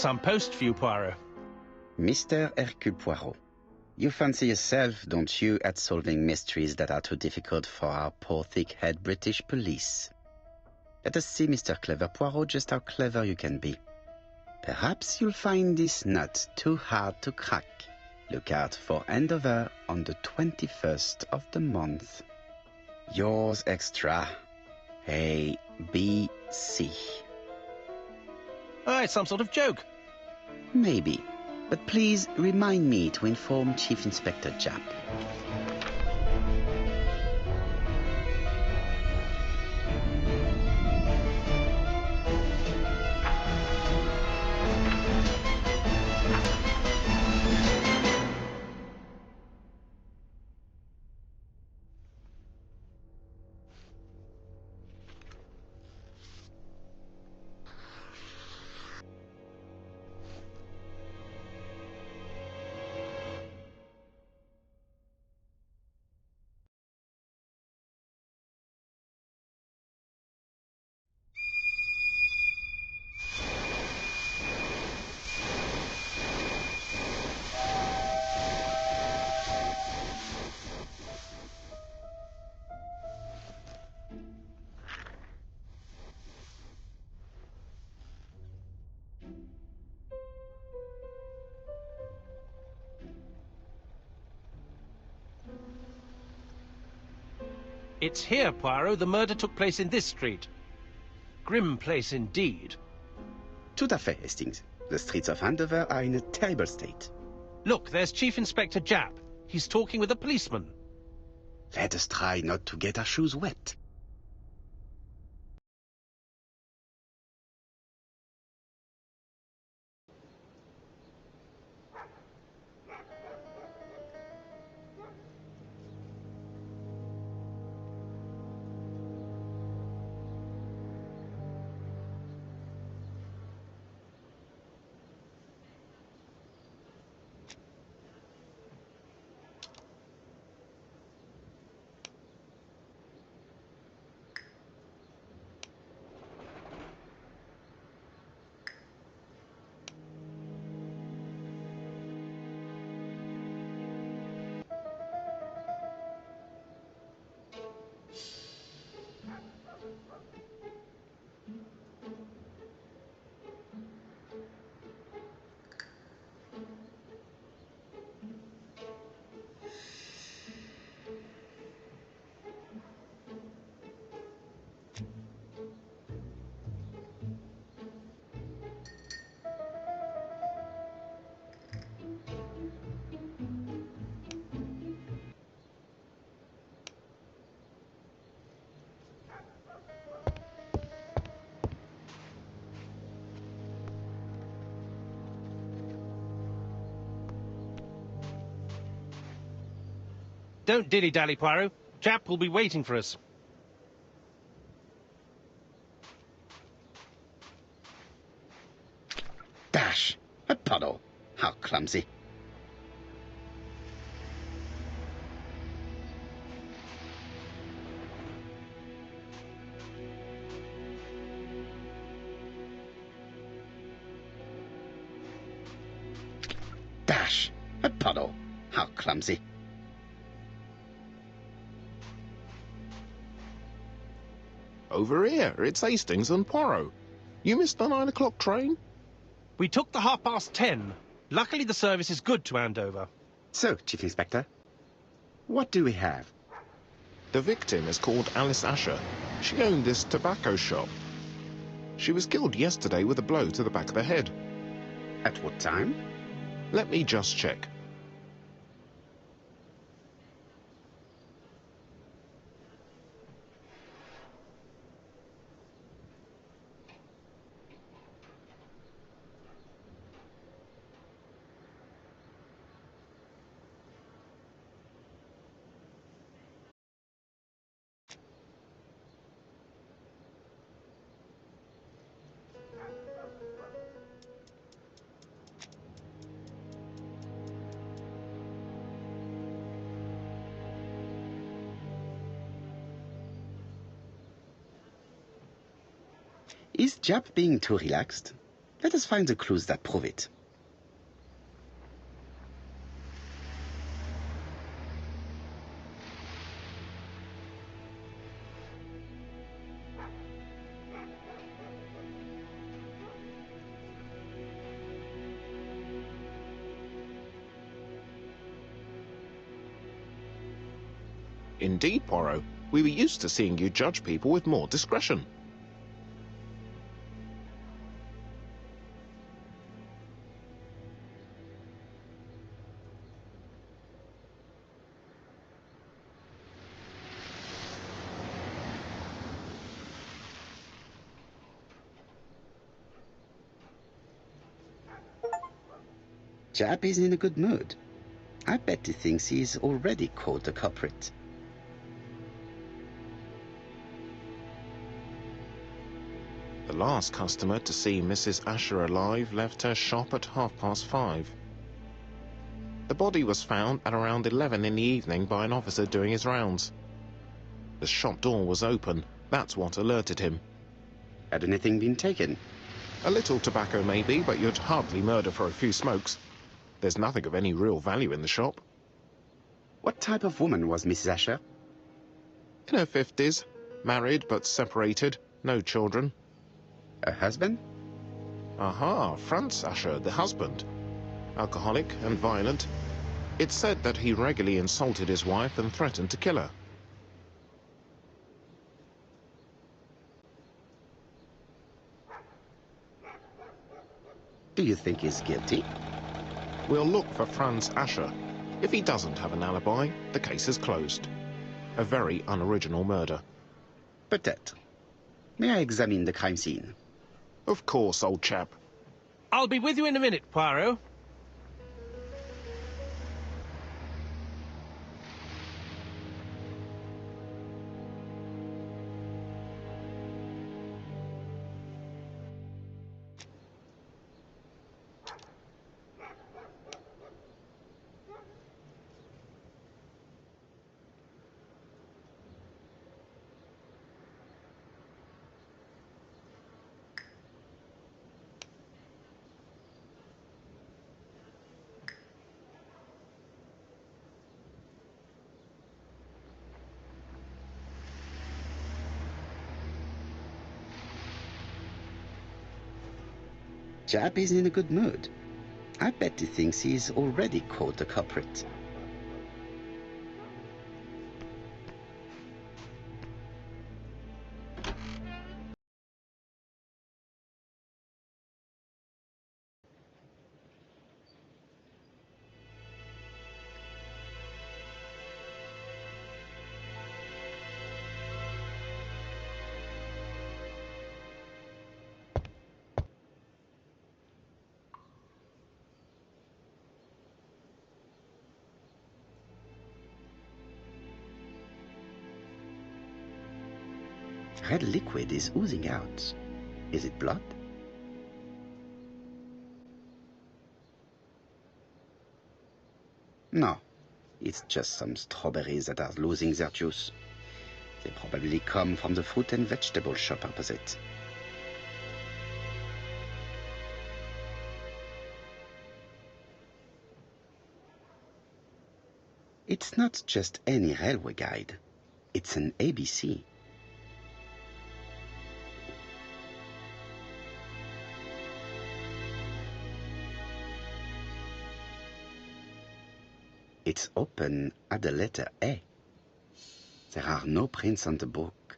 some post for you, Poirot. Mr. Hercule Poirot, you fancy yourself, don't you, at solving mysteries that are too difficult for our poor thick-head British police. Let us see, Mr. Clever Poirot, just how clever you can be. Perhaps you'll find this nut too hard to crack. Look out for handover on the 21st of the month. Yours extra, A, B, C. Oh, it's some sort of joke. Maybe, but please remind me to inform Chief Inspector Japp. It's here, Poirot. The murder took place in this street. Grim place indeed. Tout à fait, Hastings. The streets of Andover are in a terrible state. Look, there's Chief Inspector Japp. He's talking with a policeman. Let us try not to get our shoes wet. Don't dilly-dally, Poirot. Japp will be waiting for us. Dash! A puddle! How clumsy. Dash! A puddle! How clumsy. Over here, it's Hastings and Poirot. You missed the 9 o'clock train? We took the 10:30. Luckily, the service is good to Andover. So, Chief Inspector, what do we have? The victim is called Alice Asher. She owned this tobacco shop. She was killed yesterday with a blow to the back of the head. At what time? Let me just check. Is Japp being too relaxed? Let us find the clues that prove it. Indeed, Poirot. We were used to seeing you judge people with more discretion. Jap is in a good mood. I bet he thinks he's already caught the culprit. The last customer to see Mrs. Asher alive left her shop at 5:30. The body was found at around 11 in the evening by an officer doing his rounds. The shop door was open. That's what alerted him. Had anything been taken? A little tobacco maybe, but you'd hardly murder for a few smokes. There's nothing of any real value in the shop. What type of woman was Mrs. Asher? In her 50s, married but separated, no children. Her husband? Aha, Franz Asher, the husband. Alcoholic and violent. It's said that he regularly insulted his wife and threatened to kill her. Do you think he's guilty? We'll look for Franz Asher. If he doesn't have an alibi, the case is closed. A very unoriginal murder. Peut-être. May I examine the crime scene? Of course, old chap. I'll be with you in a minute, Poirot. Jap is in a good mood. I bet he thinks he's already caught the culprit. Red liquid is oozing out. Is it blood? No, it's just some strawberries that are losing their juice. They probably come from the fruit and vegetable shop opposite. It's not just any railway guide. It's an ABC. It's open at the letter A. There are no prints on the book.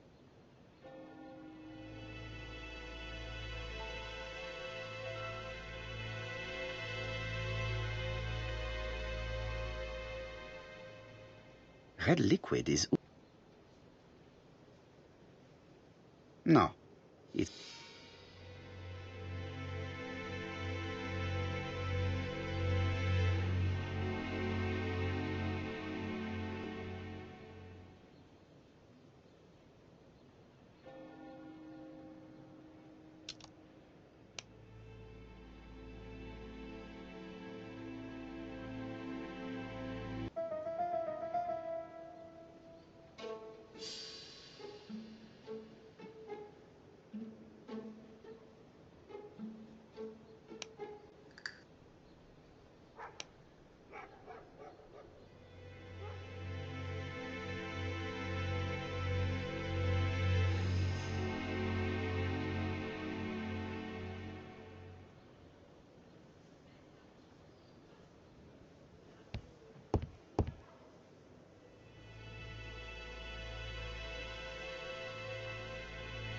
Red liquid is... No, it's...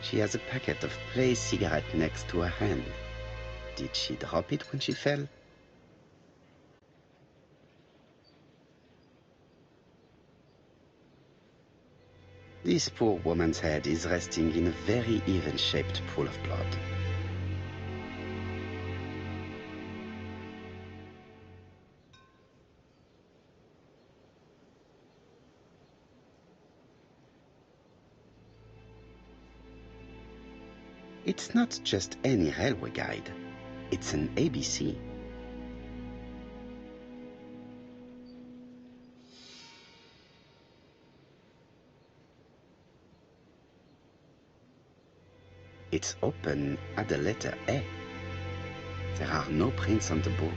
She has a packet of Play cigarette next to her hand. Did she drop it when she fell? This poor woman's head is resting in a very even-shaped pool of blood. It's not just any railway guide. It's an ABC. It's open at the letter A. There are no prints on the book.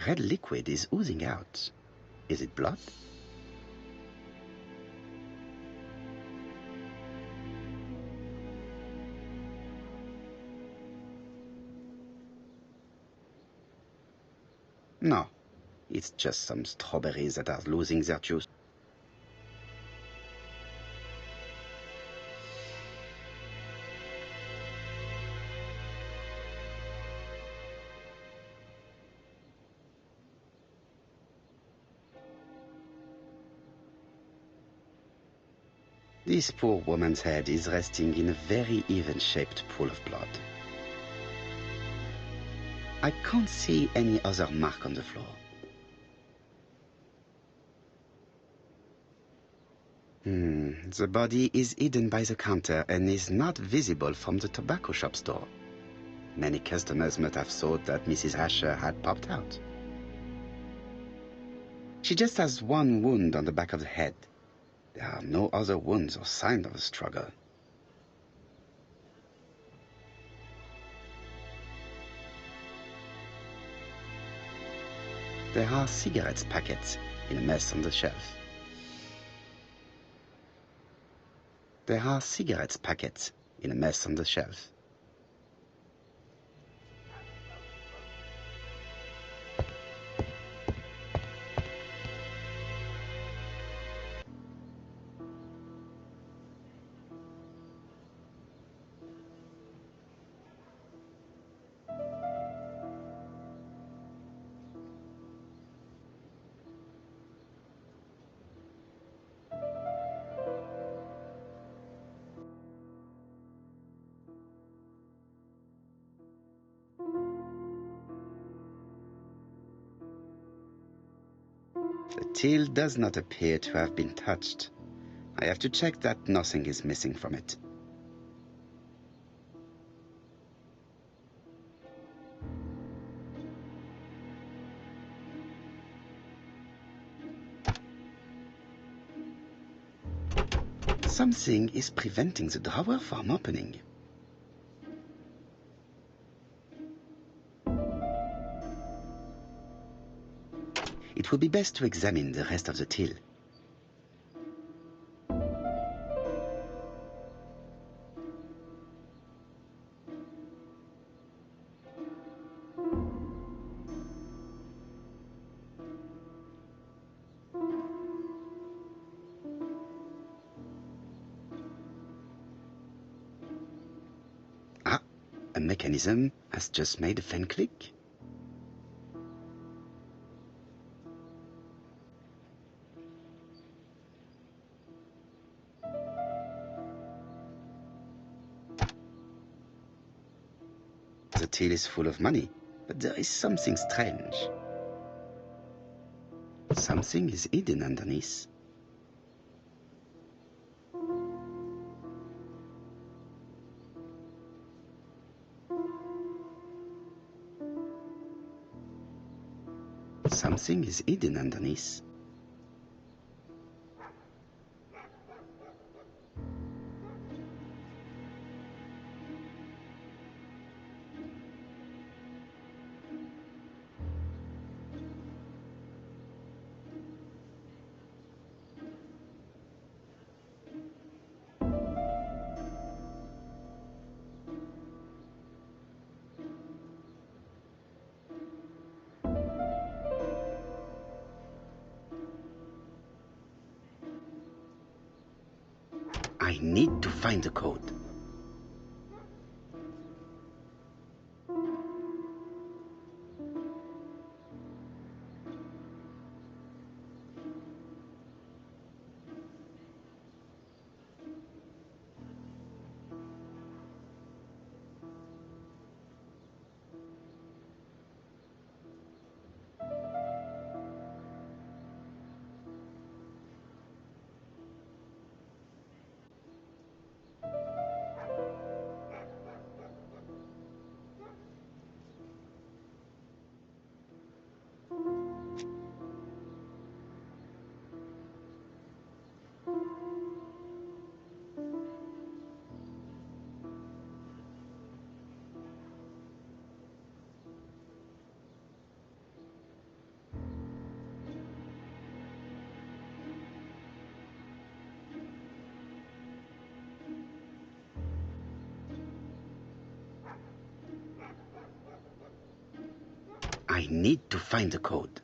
Red liquid is oozing out. Is it blood? No, it's just some strawberries that are losing their juice. This poor woman's head is resting in a very even-shaped pool of blood. I can't see any other mark on the floor. The body is hidden by the counter and is not visible from the tobacco shop's door. Many customers must have thought that Mrs. Asher had popped out. She just has one wound on the back of the head. There are no other wounds or signs of a struggle. There are cigarette packets in a mess on the shelf. There are cigarette packets in a mess on the shelf. The till does not appear to have been touched. I have to check that nothing is missing from it. Something is preventing the drawer from opening. It would be best to examine the rest of the till. Ah, a mechanism has just made a faint click. The till is full of money, but there is something strange. Something is hidden underneath. Something is hidden underneath. need to find the code. I need to find the code.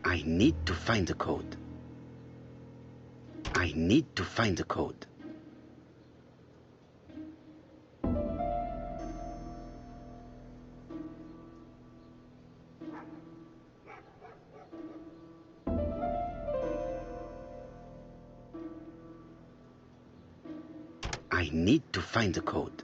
I need to find the code. I need to find the code. I need to find the code.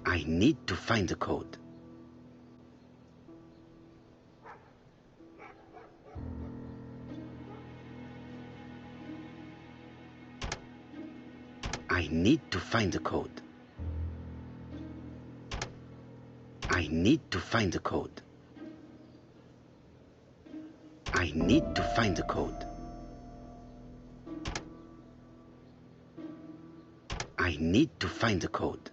I need to find the code. I need to find the code. I need to find the code. I need to find the code. I need to find the code.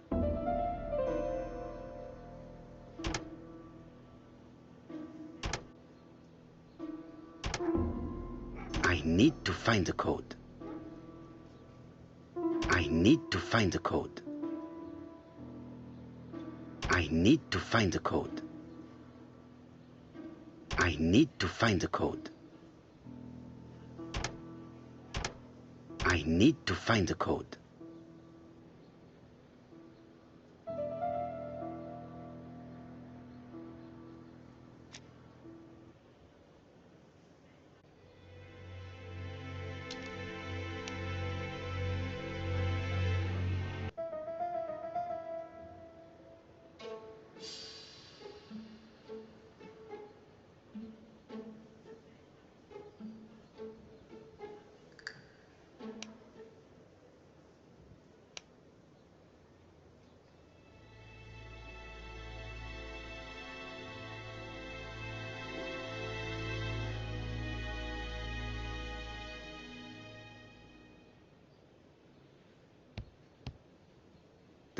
I need to find the code. I need to find the code. I need to find the code. I need to find the code. I need to find the code.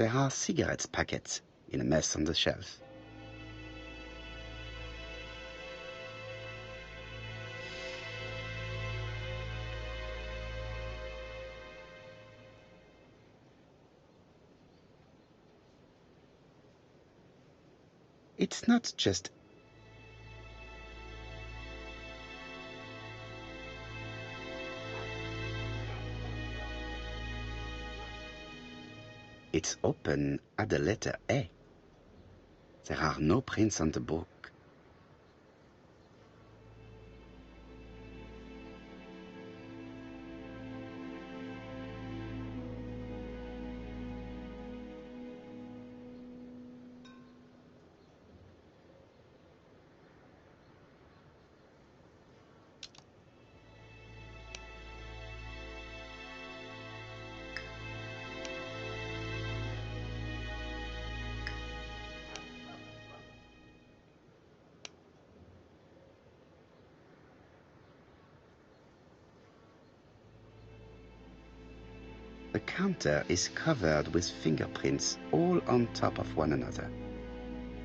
There are cigarette packets in a mess on the shelf. It's not just It's open at the letter A. There are no prints on the book. The counter is covered with fingerprints all on top of one another.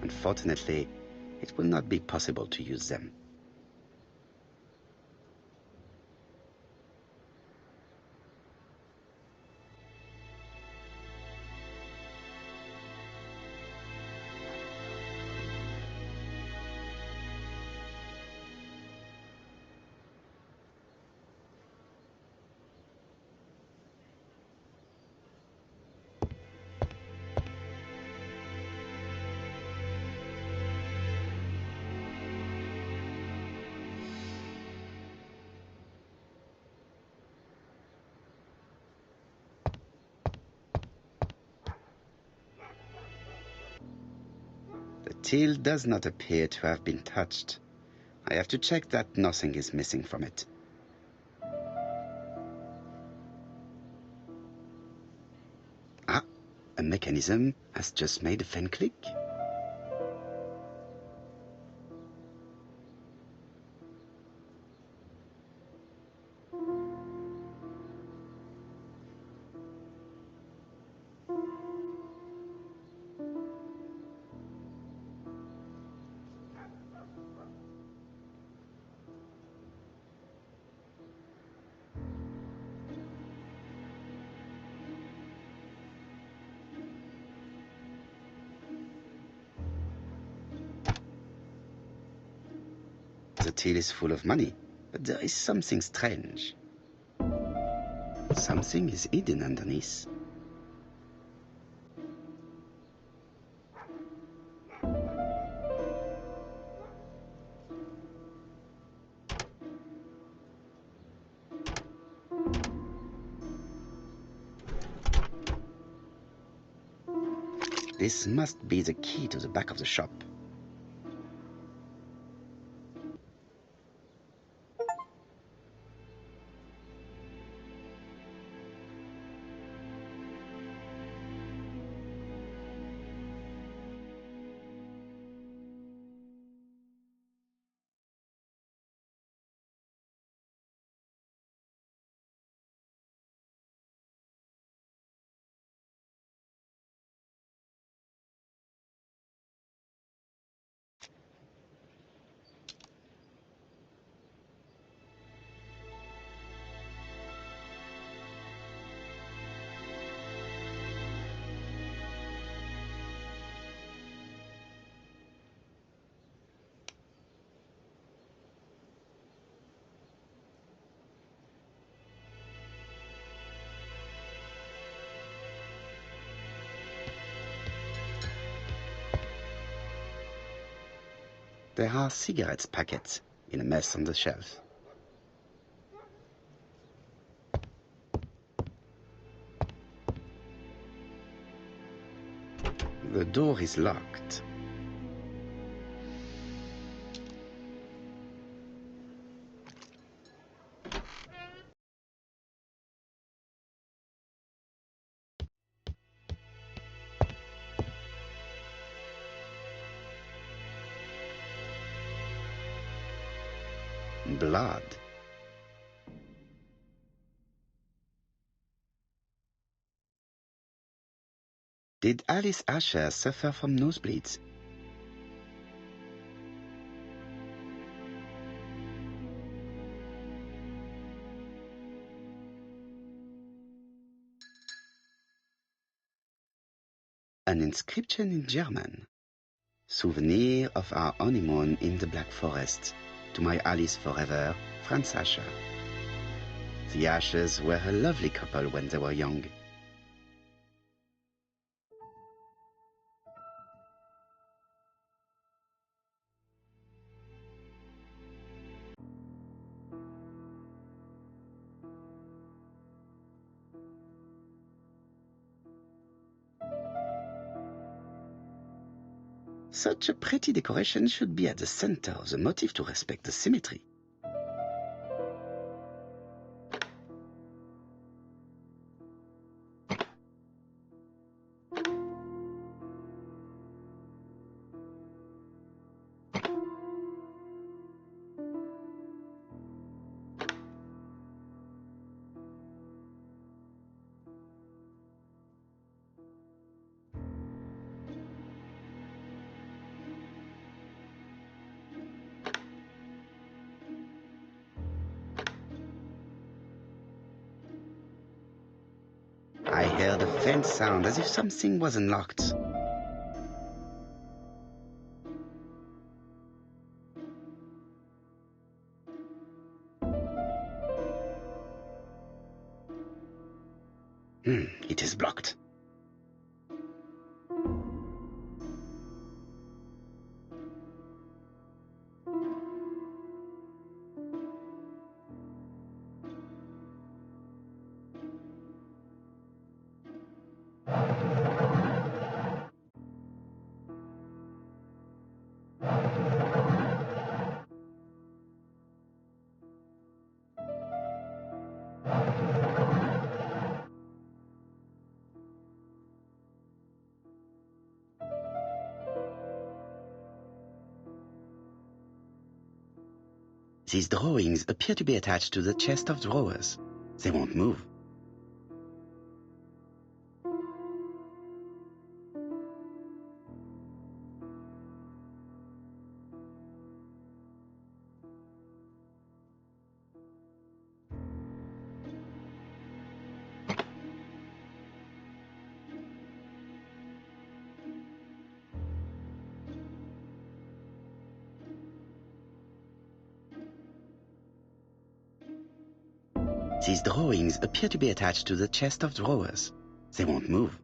Unfortunately, it will not be possible to use them. The till does not appear to have been touched. I have to check that nothing is missing from it. Ah, a mechanism has just made a faint click. The till is full of money, but there is something strange. Something is hidden underneath. This must be the key to the back of the shop. There are cigarette packets in a mess on the shelf. The door is locked. Blood. Did Alice Asher suffer from nosebleeds? An inscription in German. Souvenir of our honeymoon in the Black Forest. To my Alice forever, Franz Asher. The Ashers were a lovely couple when they were young. Such a pretty decoration should be at the center of the motif to respect the symmetry. I heard a faint sound as if something was unlocked. It is blocked. These drawings appear to be attached to the chest of drawers. They won't move. These drawings appear to be attached to the chest of drawers. They won't move.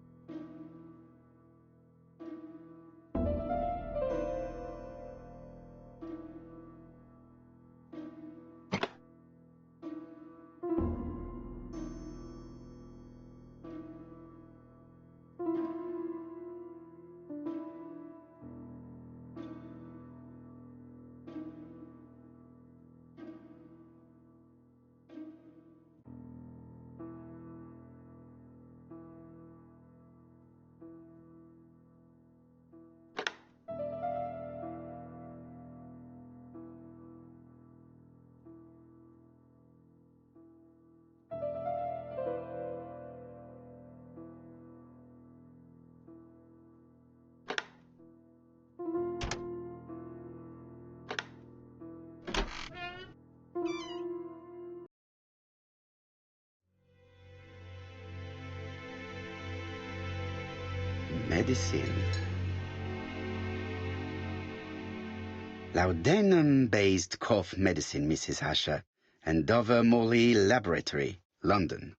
Medicine. Laudanum-based cough medicine, Mrs. Asher, and Dover Morley Laboratory, London.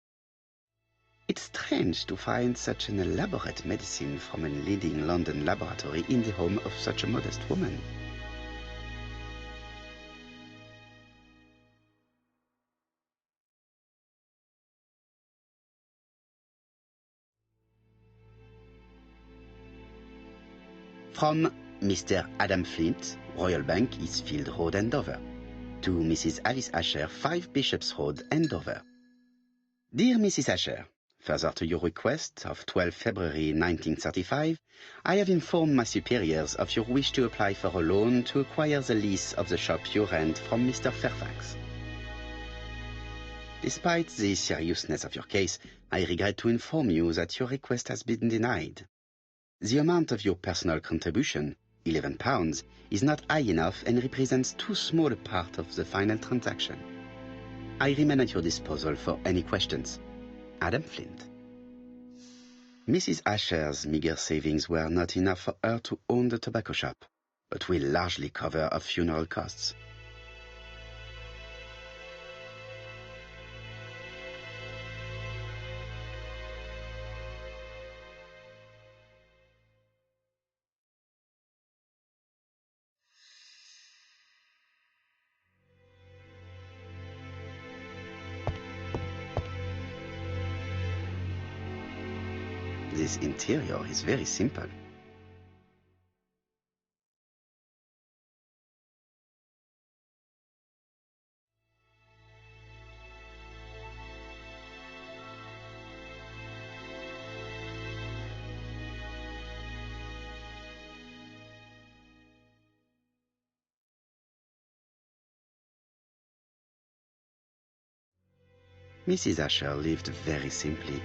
It's strange to find such an elaborate medicine from a leading London laboratory in the home of such a modest woman. From Mr. Adam Flint, Royal Bank, Eastfield Road, Andover. To Mrs. Alice Asher, 5 Bishops Road, Andover. Dear Mrs. Asher, further to your request of 12 February 1935, I have informed my superiors of your wish to apply for a loan to acquire the lease of the shop you rent from Mr. Fairfax. Despite the seriousness of your case, I regret to inform you that your request has been denied. The amount of your personal contribution, £11, is not high enough and represents too small a part of the final transaction. I remain at your disposal for any questions. Adam Flint. Mrs. Asher's meager savings were not enough for her to own the tobacco shop, but will largely cover her funeral costs. This interior is very simple. Mrs. Asher lived very simply.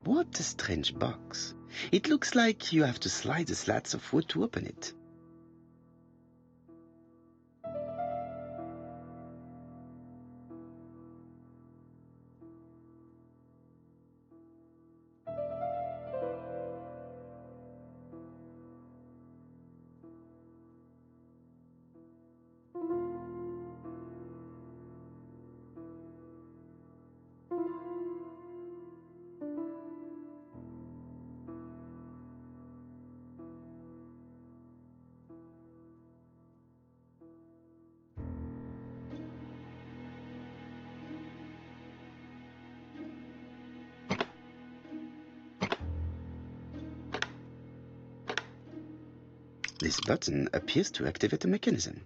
What a strange box. It looks like you have to slide the slats of wood to open it. This button appears to activate a mechanism.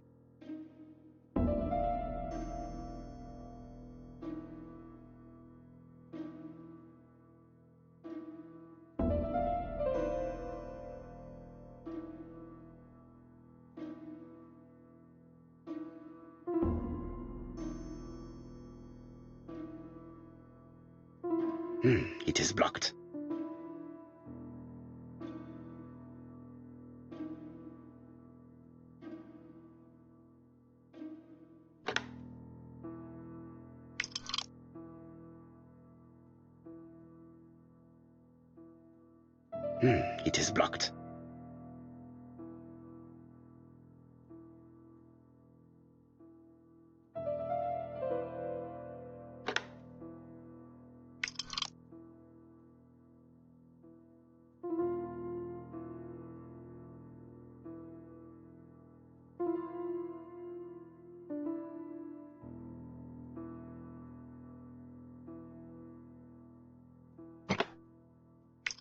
It is blocked. It is blocked.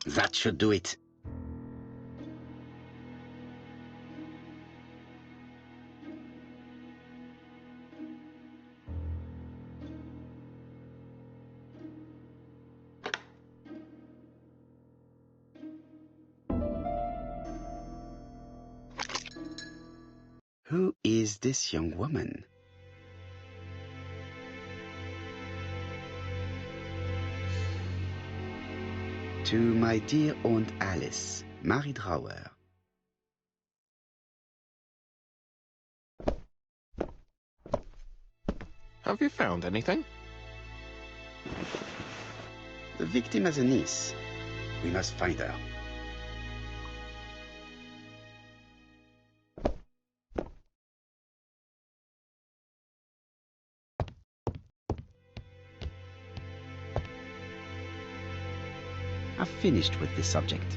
That should do it. Who is this young woman? To my dear Aunt Alice, Mary Drower. Have you found anything? The victim has a niece. We must find her. I've finished with this subject.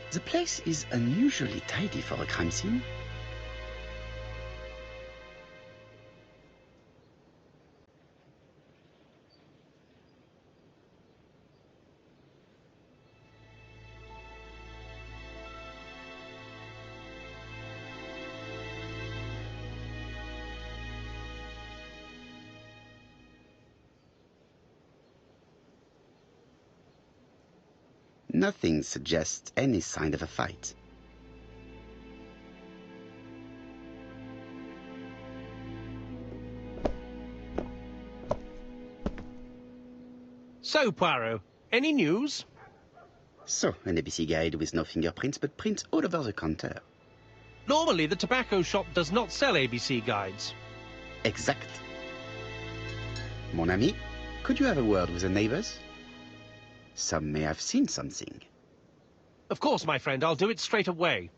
The place is unusually tidy for a crime scene. Nothing suggests any sign of a fight. So, Poirot, any news? So, an ABC guide with no fingerprints, but prints all over the counter. Normally, the tobacco shop does not sell ABC guides. Exact. Mon ami, could you have a word with the neighbors? Some may have seen something. Of course, my friend, I'll do it straight away.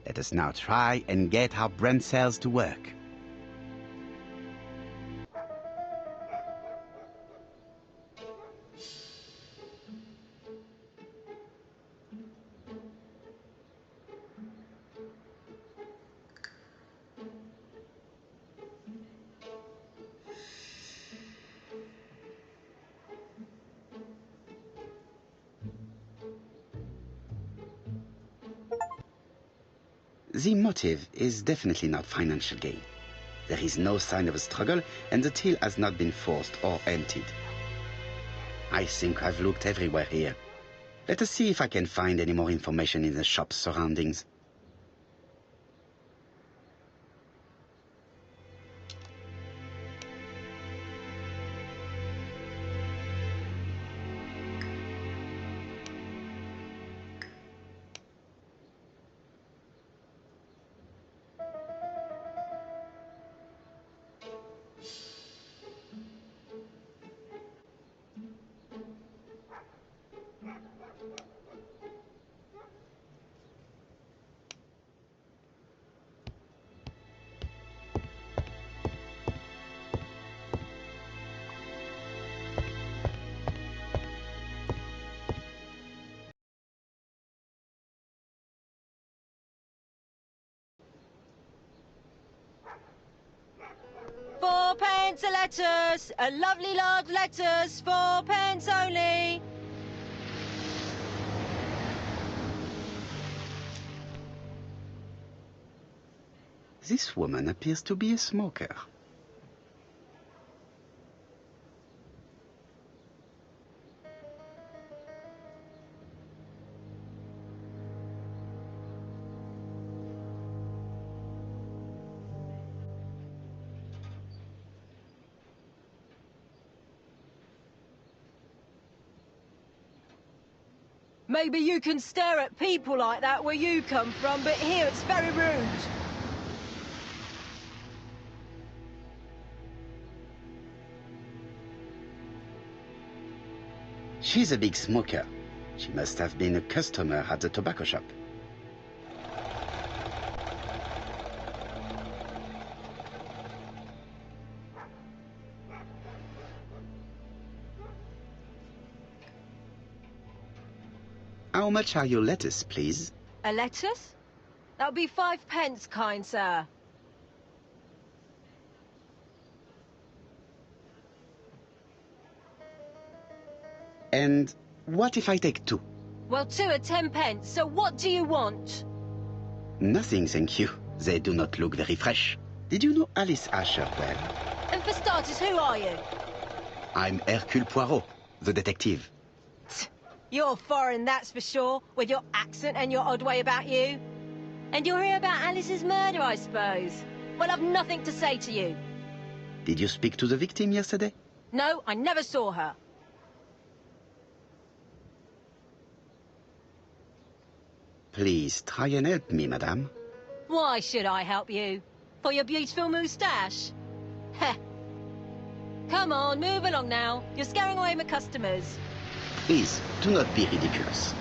Let us now try and get our brain cells to work. The motive is definitely not financial gain. There is no sign of a struggle, and the till has not been forced or emptied. I think I've looked everywhere here. Let us see if I can find any more information in the shop's surroundings. £4 a lettuce, a lovely large lettuce, 4 pence only. This woman appears to be a smoker. Maybe you can stare at people like that where you come from, but here it's very rude. She's a big smoker. She must have been a customer at the tobacco shop. How much are your lettuce, please? A lettuce? That'll be 5 pence, kind sir. And what if I take 2? Well, 2 are 10 pence, so what do you want? Nothing, thank you. They do not look very fresh. Did you know Alice Asher well? And for starters, who are you? I'm Hercule Poirot, the detective. You're foreign, that's for sure, with your accent and your odd way about you. And you're here about Alice's murder, I suppose. Well, I've nothing to say to you. Did you speak to the victim yesterday? No, I never saw her. Please, try and help me, madame. Why should I help you? For your beautiful moustache? Heh. Come on, move along now. You're scaring away my customers. Please, do not be ridiculous.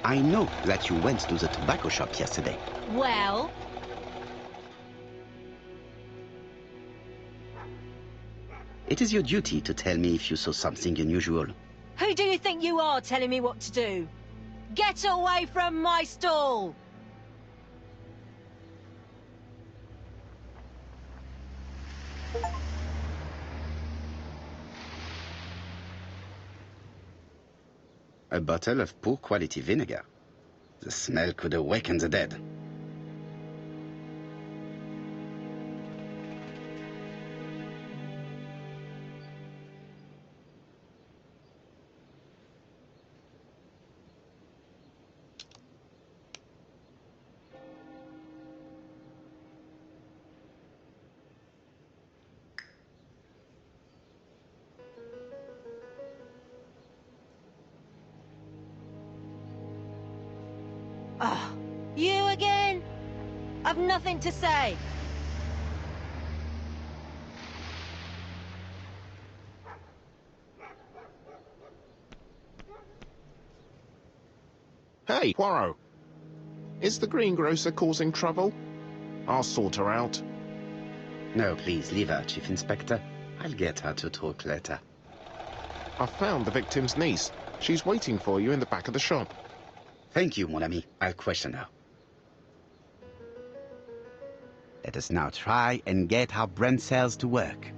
I know that you went to the tobacco shop yesterday. Well, It is your duty to tell me if you saw something unusual. who do you think you are telling me what to do? Get away from my stall! A bottle of poor quality vinegar. The smell could awaken the dead. Ah, you again? I've nothing to say. Hey, Poirot! Is the greengrocer causing trouble? I'll sort her out. No, please, leave her, Chief Inspector. I'll get her to talk later. I found the victim's niece. She's waiting for you in the back of the shop. Thank you, mon ami. I'll question her. Let us now try and get our brain cells to work.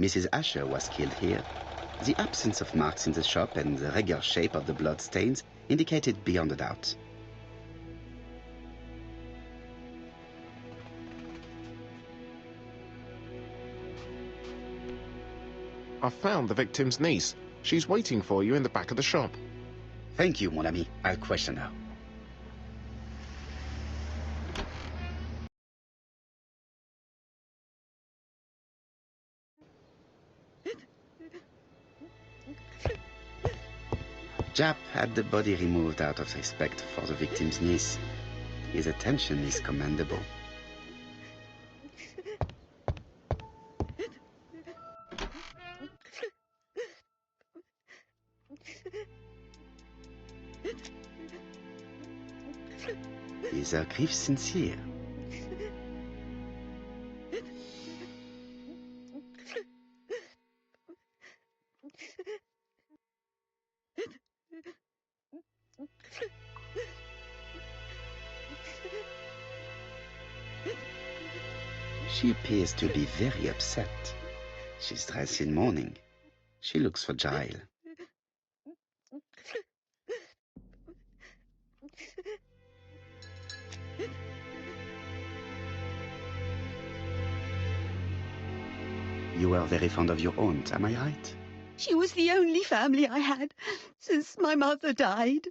Mrs. Asher was killed here. The absence of marks in the shop and the regular shape of the blood stains indicated beyond a doubt. I found the victim's niece. She's waiting for you in the back of the shop. Thank you, mon ami. I'll question her. Jap had the body removed out of respect for the victim's niece. His attention is commendable. Is her grief sincere? She appears to be very upset. She's dressed in mourning. She looks fragile. You were very fond of your aunt, am I right? She was the only family I had since my mother died.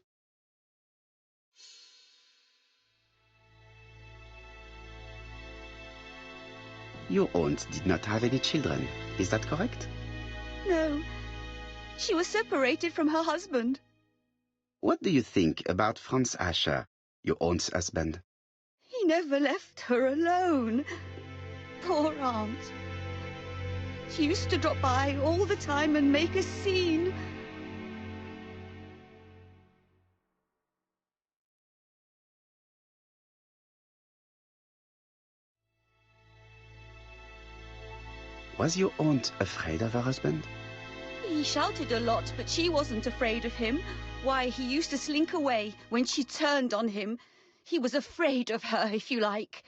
Your aunt did not have any children, is that correct? No, she was separated from her husband. What do you think about Franz Asher, your aunt's husband? He never left her alone. Poor aunt. She used to drop by all the time and make a scene. Was your aunt afraid of her husband? He shouted a lot, but she wasn't afraid of him. Why, he used to slink away when she turned on him. He was afraid of her, if you like.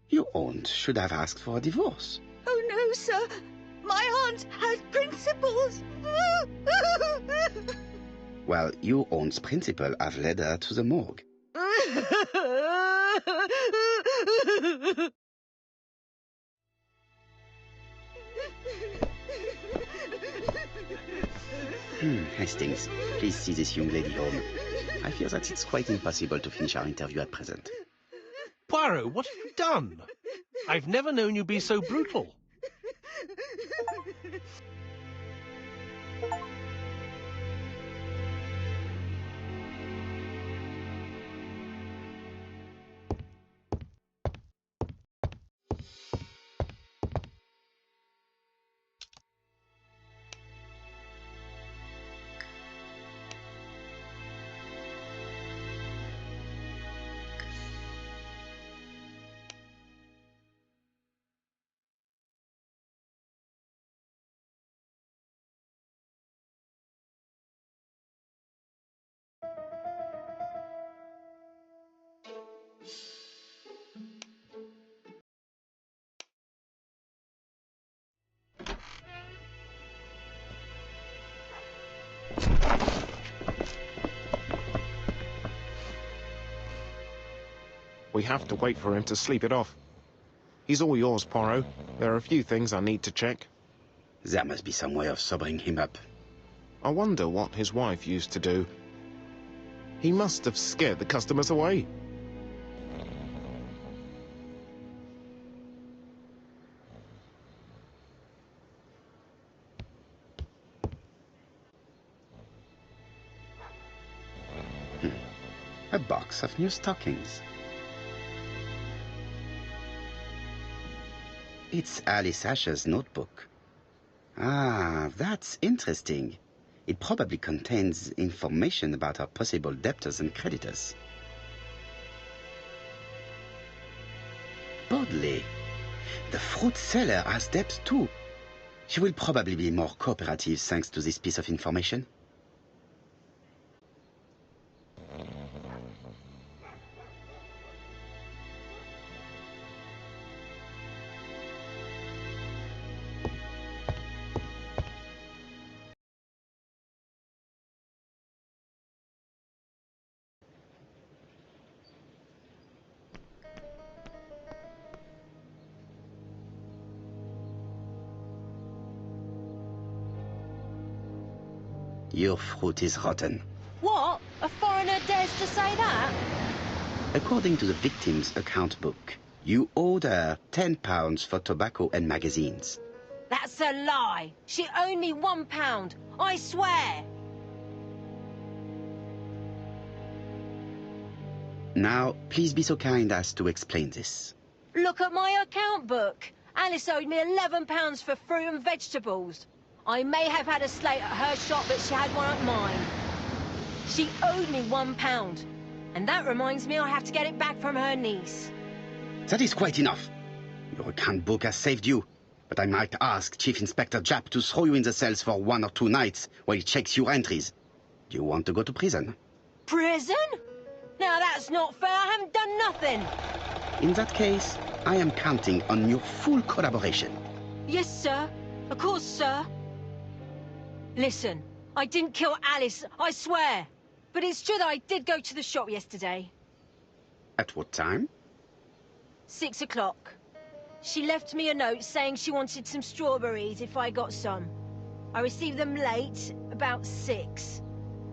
Your aunt should have asked for a divorce. Oh, no, sir. My aunt has principles. Well, your aunt's principal have led her to the morgue. Hastings, please see this young lady home. I fear that it's quite impossible to finish our interview at present. Poirot, what have you done? I've never known you be so brutal. We have to wait for him to sleep it off. He's all yours, Poirot. There are a few things I need to check. There must be some way of sobering him up. I wonder what his wife used to do. He must have scared the customers away. A box of new stockings. It's Alice Asher's notebook. Ah, that's interesting. It probably contains information about her possible debtors and creditors. Bodley. The fruit seller has debts too. She will probably be more cooperative thanks to this piece of information. Your fruit is rotten. What? A foreigner dares to say that? According to the victim's account book, you owed her £10 for tobacco and magazines. That's a lie. She owed me £1. I swear. Now, please be so kind as to explain this. Look at my account book. Alice owed me £11 for fruit and vegetables. I may have had a slate at her shop, but she had one at mine. She owed me £1. And that reminds me I have to get it back from her niece. That is quite enough. Your account book has saved you, but I might ask Chief Inspector Japp to throw you in the cells for 1 or 2 nights while he checks your entries. Do you want to go to prison? Prison? Now that's not fair. I haven't done nothing. In that case, I am counting on your full collaboration. Yes, sir. Of course, sir. Listen, I didn't kill Alice, I swear. But it's true that I did go to the shop yesterday. At what time? 6 o'clock. She left me a note saying she wanted some strawberries if I got some. I received them late, about 6.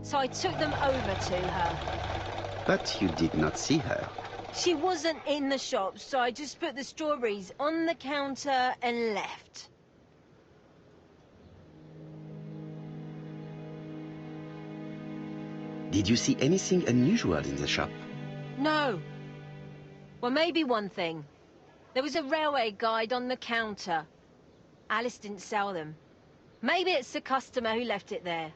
So I took them over to her. But you did not see her. She wasn't in the shop, so I just put the strawberries on the counter and left. Did you see anything unusual in the shop? No. Well, maybe one thing. There was a railway guide on the counter. Alice didn't sell them. Maybe it's the customer who left it there.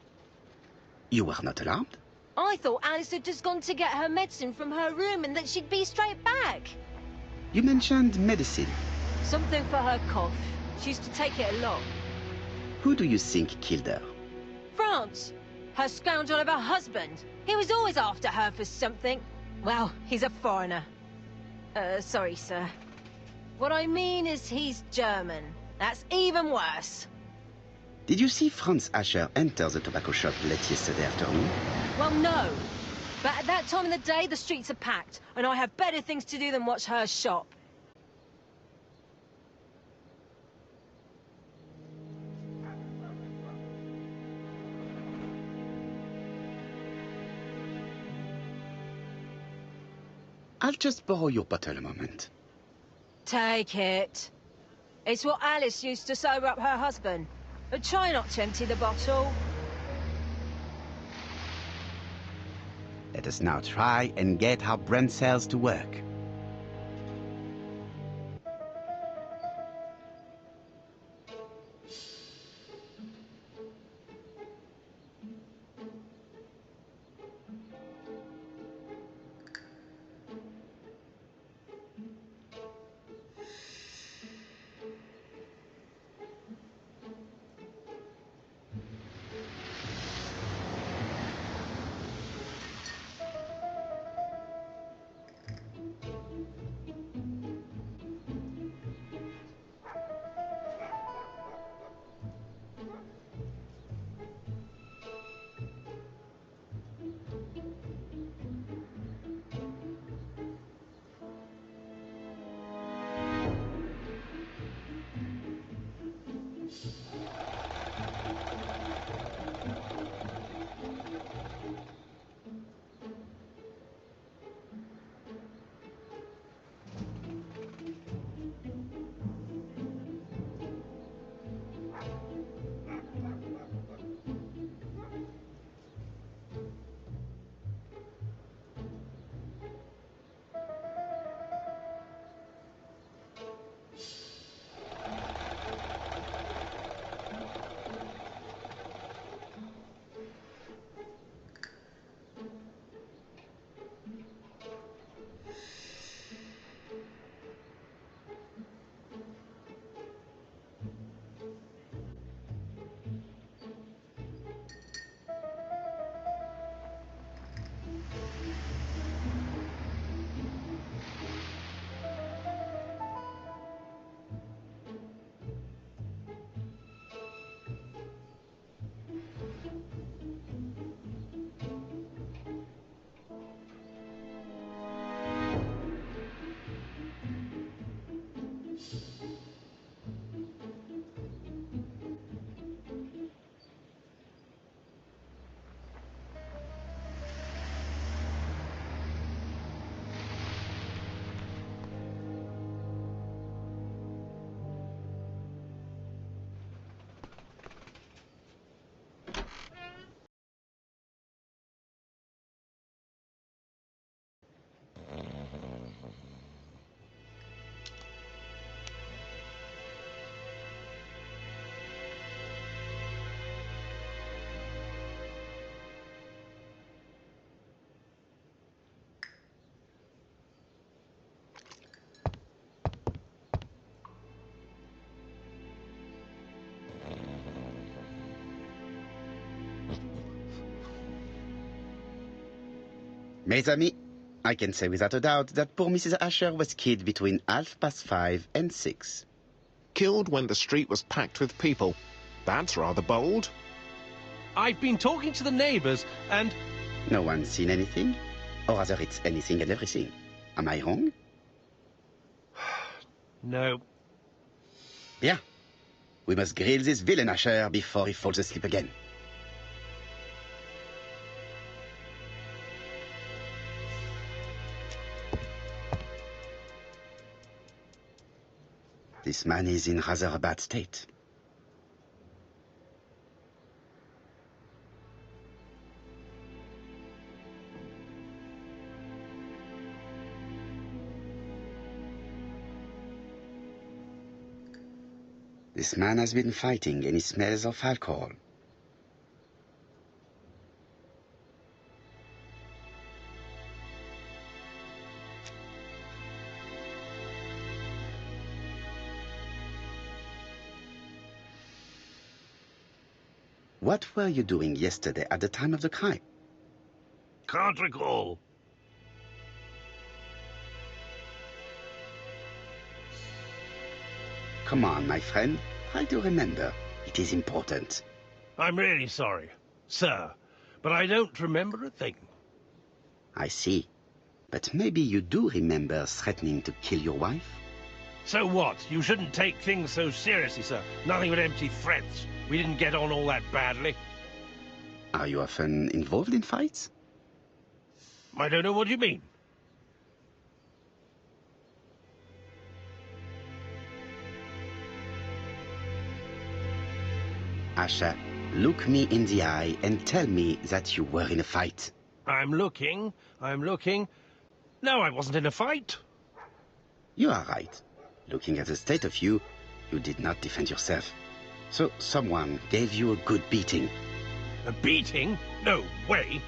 You were not alarmed? I thought Alice had just gone to get her medicine from her room and that she'd be straight back. You mentioned medicine. Something for her cough. She used to take it a lot. Who do you think killed her? France. Her scoundrel of a husband. He was always after her for something. Well, he's a foreigner. Sorry, sir. What I mean is he's German. That's even worse. Did you see Franz Asher enter the tobacco shop late yesterday afternoon? Well, no. But at that time of the day, the streets are packed, and I have better things to do than watch her shop. I'll just borrow your bottle a moment. Take it. It's what Alice used to sober up her husband. But try not to empty the bottle. Let us now try and get our brain cells to work. Mes amis, I can say without a doubt that poor Mrs. Asher was killed between 5:30 and 6. Killed when the street was packed with people. That's rather bold. I've been talking to the neighbors, and... No one's seen anything? Or rather, it's anything and everything. Am I wrong? No. Bien. We must grill this villain Asher before he falls asleep again. This man is in rather a bad state. This man has been fighting and he smells of alcohol. What were you doing yesterday at the time of the crime? Can't recall. Come on, my friend. Try to remember. It is important. I'm really sorry, sir, but I don't remember a thing. I see. But maybe you do remember threatening to kill your wife? So what? You shouldn't take things so seriously, sir. Nothing but empty threats. We didn't get on all that badly. Are you often involved in fights? I don't know what you mean. Asha, look me in the eye and tell me that you were in a fight. I'm looking. No, I wasn't in a fight. You are right. Looking at the state of you, you did not defend yourself. So someone gave you a good beating. A beating? No way.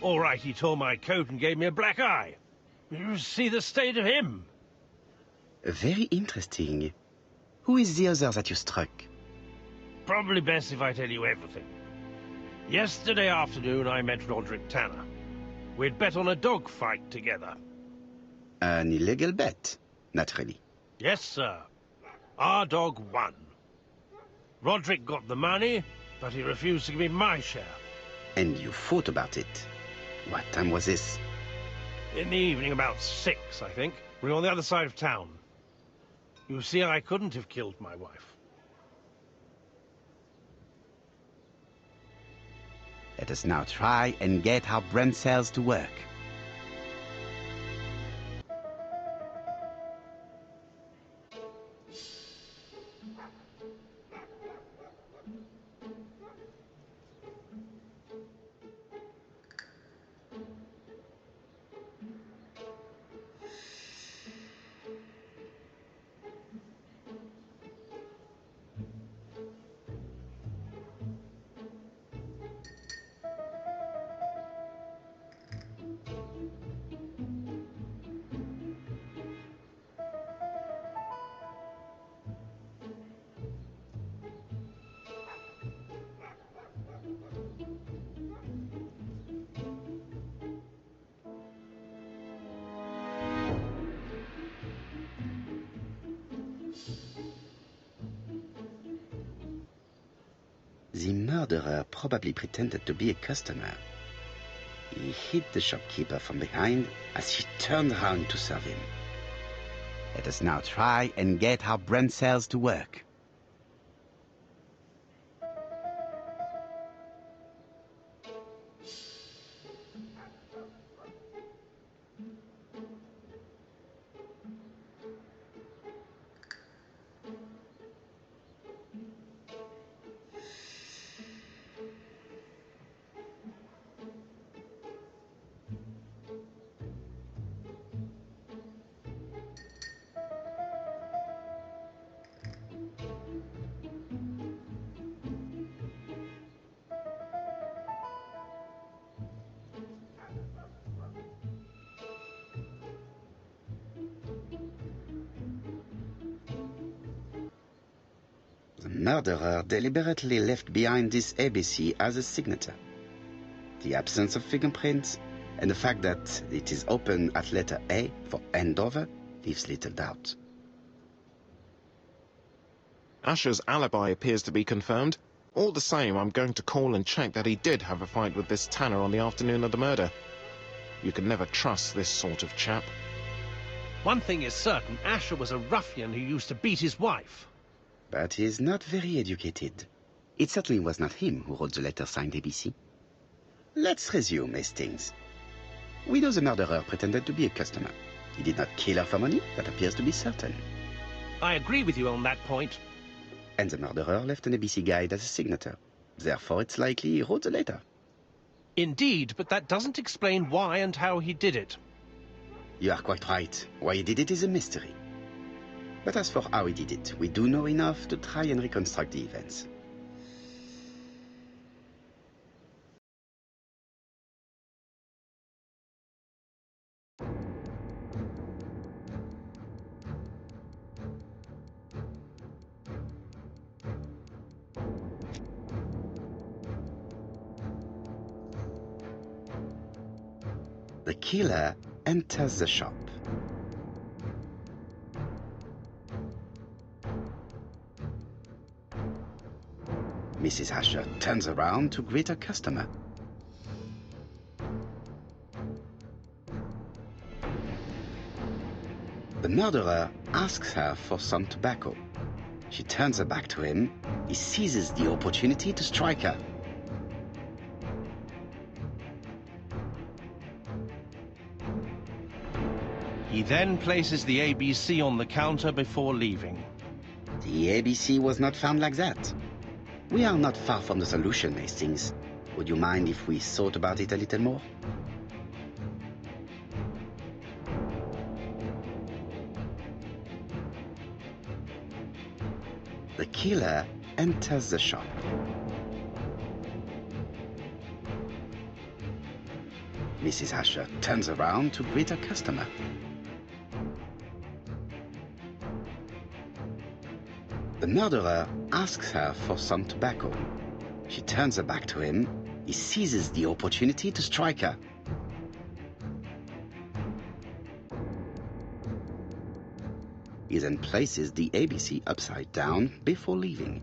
All right, he tore my coat and gave me a black eye. You see the state of him. Very interesting. Who is the other that you struck? Probably best if I tell you everything. Yesterday afternoon, I met Roderick Tanner. We'd bet on a dog fight together. An illegal bet, naturally. Yes, sir. Our dog won. Roderick got the money, but he refused to give me my share. And you fought about it. What time was this? In the evening, about 6, I think. We were on the other side of town. You see, I couldn't have killed my wife. Let us now try and get our brain cells to work. The murderer probably pretended to be a customer. He hit the shopkeeper from behind as she turned around to serve him. Let us now try and get our brain cells to work. The murderer deliberately left behind this ABC as a signature. The absence of fingerprints and the fact that it is open at letter A for Andover leaves little doubt. Asher's alibi appears to be confirmed. All the same, I'm going to call and check that he did have a fight with this Tanner on the afternoon of the murder. You can never trust this sort of chap. One thing is certain, Asher was a ruffian who used to beat his wife. But he is not very educated. It certainly was not him who wrote the letter signed ABC. Let's resume, Hastings. We know the murderer pretended to be a customer. He did not kill her for money, that appears to be certain. I agree with you on that point. And the murderer left an ABC guide as a signature. Therefore, it's likely he wrote the letter. Indeed, but that doesn't explain why and how he did it. You are quite right. Why he did it is a mystery. But as for how he did it, we do know enough to try and reconstruct the events. The killer enters the shop. Mrs. Asher turns around to greet her customer. The murderer asks her for some tobacco. She turns her back to him. He seizes the opportunity to strike her. He then places the ABC on the counter before leaving. The ABC was not found like that. We are not far from the solution, Hastings. Would you mind if we thought about it a little more? The killer enters the shop. Mrs. Asher turns around to greet her customer. The murderer asks her for some tobacco. She turns her back to him. He seizes the opportunity to strike her. He then places the ABC upside down before leaving.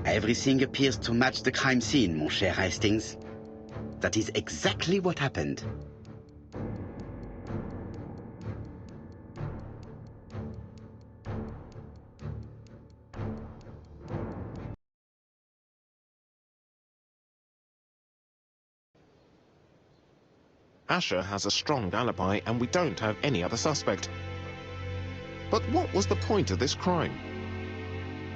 Everything appears to match the crime scene, mon cher Hastings. That is exactly what happened. Asher has a strong alibi and we don't have any other suspect. But what was the point of this crime?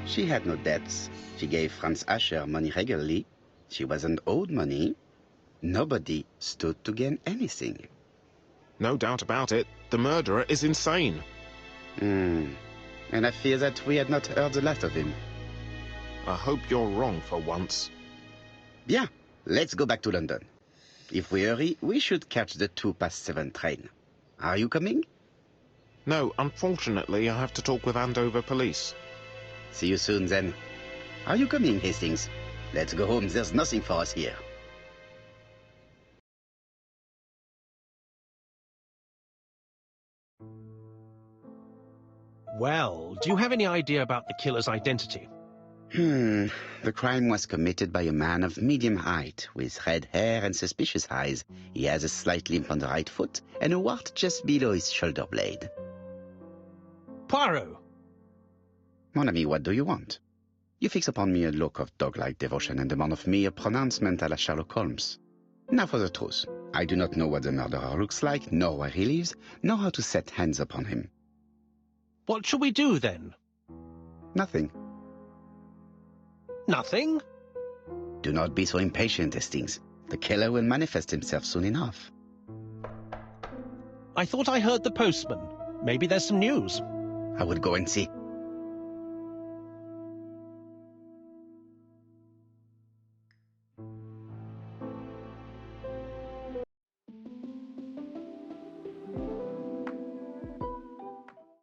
She had no debts. She gave Franz Asher money regularly. She wasn't owed money. Nobody stood to gain anything. No doubt about it, the murderer is insane. And I fear that we had not heard the last of him. I hope you're wrong for once. Bien, let's go back to London. If we hurry, we should catch the 7:02 train. Are you coming? No, unfortunately, I have to talk with Andover police. See you soon, then. Are you coming, Hastings? Let's go home. There's nothing for us here. Well, do you have any idea about the killer's identity? The crime was committed by a man of medium height, with red hair and suspicious eyes. He has a slight limp on the right foot and a wart just below his shoulder blade. Poirot! Mon ami, what do you want? You fix upon me a look of dog-like devotion and demand of me a pronouncement à la Sherlock Holmes. Now for the truth. I do not know what the murderer looks like, nor where he lives, nor how to set hands upon him. What shall we do, then? Nothing. Nothing? Do not be so impatient, Hastings. The killer will manifest himself soon enough. I thought I heard the postman. Maybe there's some news. I will go and see.